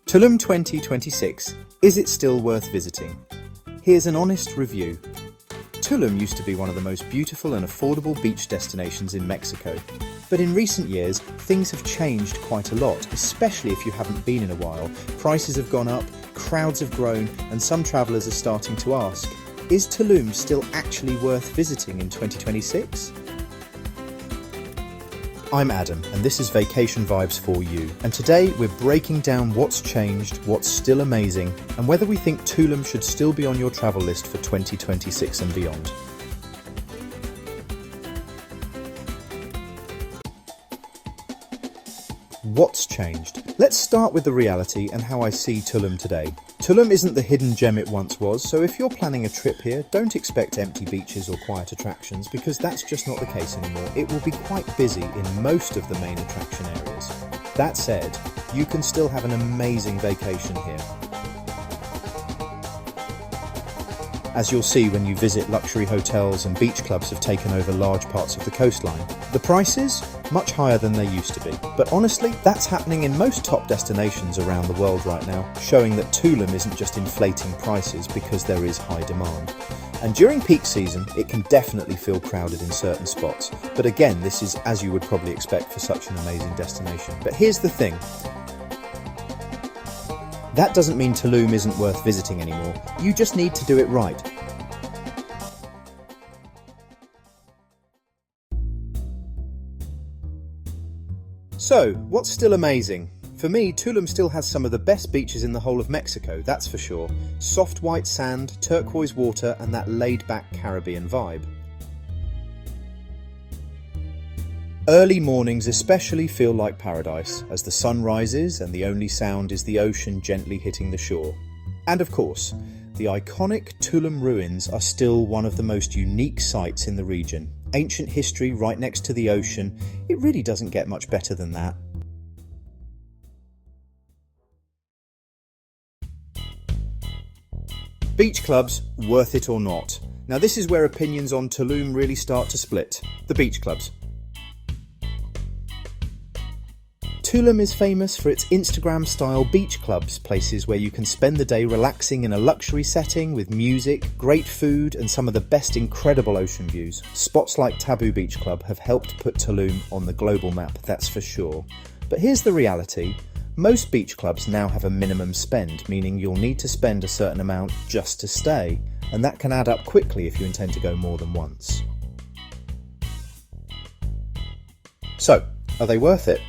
Tulum 2026. Is it still worth visiting? Here's an honest review. Tulum used to be one of the most beautiful and affordable beach destinations in Mexico. But in recent years, things have changed quite a lot, especially if you haven't been in a while. Prices have gone up, crowds have grown, and some travellers are starting to ask, is Tulum still actually worth visiting in 2026? I'm Adam, and this is Vacation Vibes for You, and today we're breaking down what's changed, what's still amazing, and whether we think Tulum should still be on your travel list for 2026 and beyond. What's changed? Let's start with the reality and how I see Tulum today. Tulum isn't the hidden gem it once was, so if you're planning a trip here, don't expect empty beaches or quiet attractions, because that's just not the case anymore. It will be quite busy in most of the main attraction areas. That said, you can still have an amazing vacation here. As you'll see when you visit, luxury hotels and beach clubs have taken over large parts of the coastline. The prices? Much higher than they used to be. But honestly, that's happening in most top destinations around the world right now, showing that Tulum isn't just inflating prices because there is high demand. And during peak season, it can definitely feel crowded in certain spots. But again, this is as you would probably expect for such an amazing destination. But here's the thing. That doesn't mean Tulum isn't worth visiting anymore. You just need to do it right. So, what's still amazing? For me, Tulum still has some of the best beaches in the whole of Mexico, that's for sure. Soft white sand, turquoise water, and that laid-back Caribbean vibe. Early mornings especially feel like paradise, as the sun rises and the only sound is the ocean gently hitting the shore. And of course, the iconic Tulum ruins are still one of the most unique sights in the region. Ancient history right next to the ocean, it really doesn't get much better than that. Beach clubs, worth it or not? Now this is where opinions on Tulum really start to split. The beach clubs. Tulum is famous for its Instagram-style beach clubs, places where you can spend the day relaxing in a luxury setting with music, great food, and some of the best incredible ocean views. Spots like Taboo Beach Club have helped put Tulum on the global map, that's for sure. But here's the reality. Most beach clubs now have a minimum spend, meaning you'll need to spend a certain amount just to stay, and that can add up quickly if you intend to go more than once. So, are they worth it?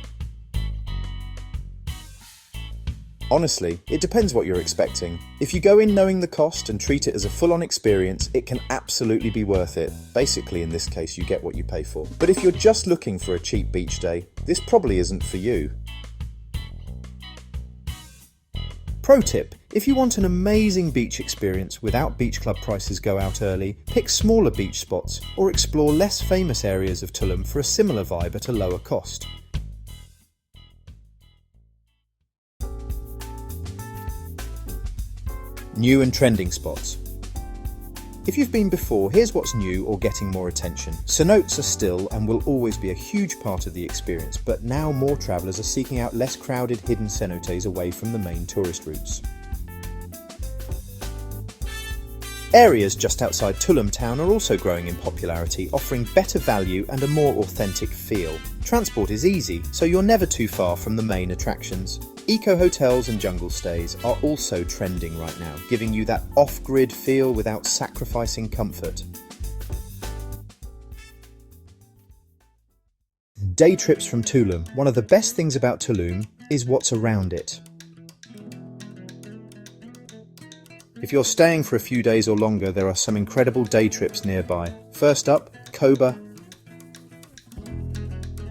Honestly, it depends what you're expecting. If you go in knowing the cost and treat it as a full-on experience, it can absolutely be worth it. Basically, in this case, you get what you pay for. But if you're just looking for a cheap beach day, this probably isn't for you. Pro tip, if you want an amazing beach experience without beach club prices go out early, pick smaller beach spots or explore less famous areas of Tulum for a similar vibe at a lower cost. New and trending spots. If you've been before, here's what's new or getting more attention. Cenotes are still and will always be a huge part of the experience, but now more travellers are seeking out less crowded hidden cenotes away from the main tourist routes. Areas just outside Tulum town are also growing in popularity, offering better value and a more authentic feel. Transport is easy, so you're never too far from the main attractions. Eco-hotels and jungle stays are also trending right now, giving you that off-grid feel without sacrificing comfort. Day trips from Tulum. One of the best things about Tulum is what's around it. If you're staying for a few days or longer, there are some incredible day trips nearby. First up, Coba.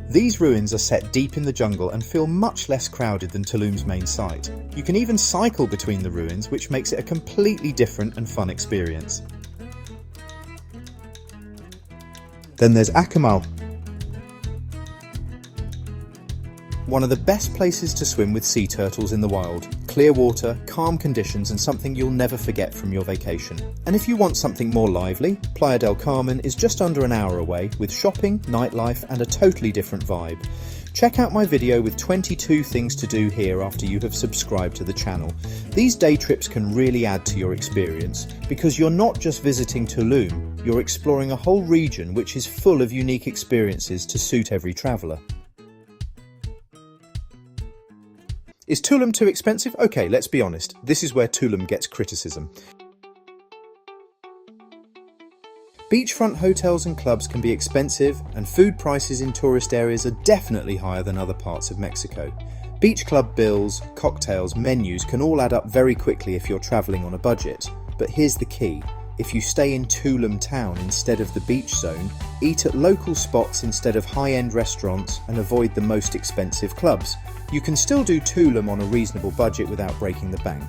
These ruins are set deep in the jungle and feel much less crowded than Tulum's main site. You can even cycle between the ruins, which makes it a completely different and fun experience. Then there's Akumal. One of the best places to swim with sea turtles in the wild. clear water, calm conditions and something you'll never forget from your vacation. And if you want something more lively, Playa del Carmen is just under an hour away with shopping, nightlife and a totally different vibe. Check out my video with 22 things to do here after you have subscribed to the channel. These day trips can really add to your experience because you're not just visiting Tulum, you're exploring a whole region which is full of unique experiences to suit every traveller. Is Tulum too expensive? Okay, let's be honest, this is where Tulum gets criticism. Beachfront hotels and clubs can be expensive, and food prices in tourist areas are definitely higher than other parts of Mexico. Beach club bills, cocktails, menus can all add up very quickly if you're travelling on a budget. But here's the key. If you stay in Tulum town instead of the beach zone, eat at local spots instead of high-end restaurants and avoid the most expensive clubs, you can still do Tulum on a reasonable budget without breaking the bank.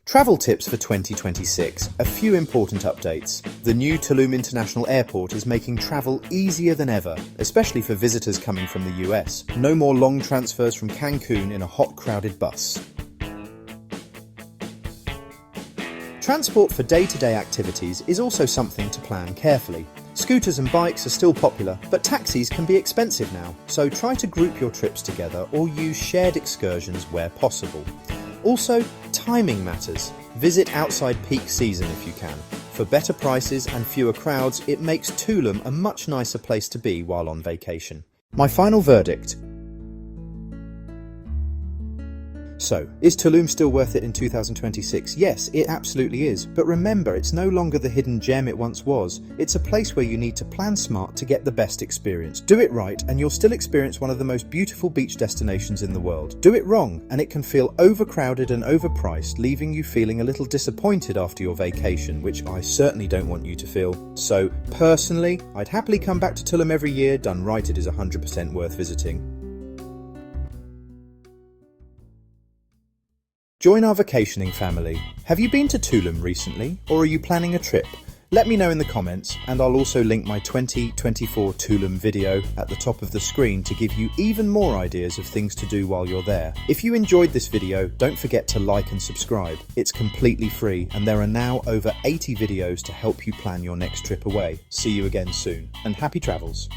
Travel tips for 2026. A few important updates. The new Tulum International Airport is making travel easier than ever, especially for visitors coming from the US. No more long transfers from Cancun in a hot, crowded bus. Transport for day-to-day activities is also something to plan carefully. Scooters and bikes are still popular, but taxis can be expensive now, so try to group your trips together or use shared excursions where possible. Also, timing matters. Visit outside peak season if you can. For better prices and fewer crowds, it makes Tulum a much nicer place to be while on vacation. My final verdict. So, is Tulum still worth it in 2026? Yes, it absolutely is. But remember, it's no longer the hidden gem it once was. It's a place where you need to plan smart to get the best experience. Do it right, and you'll still experience one of the most beautiful beach destinations in the world. Do it wrong, and it can feel overcrowded and overpriced, leaving you feeling a little disappointed after your vacation, which I certainly don't want you to feel. So, personally, I'd happily come back to Tulum every year. Done right, it is 100% worth visiting. Join our vacationing family. Have you been to Tulum recently, or are you planning a trip? Let me know in the comments, and I'll also link my 2024 Tulum video at the top of the screen to give you even more ideas of things to do while you're there. If you enjoyed this video, don't forget to like and subscribe. It's completely free, and there are now over 80 videos to help you plan your next trip away. See you again soon, and happy travels.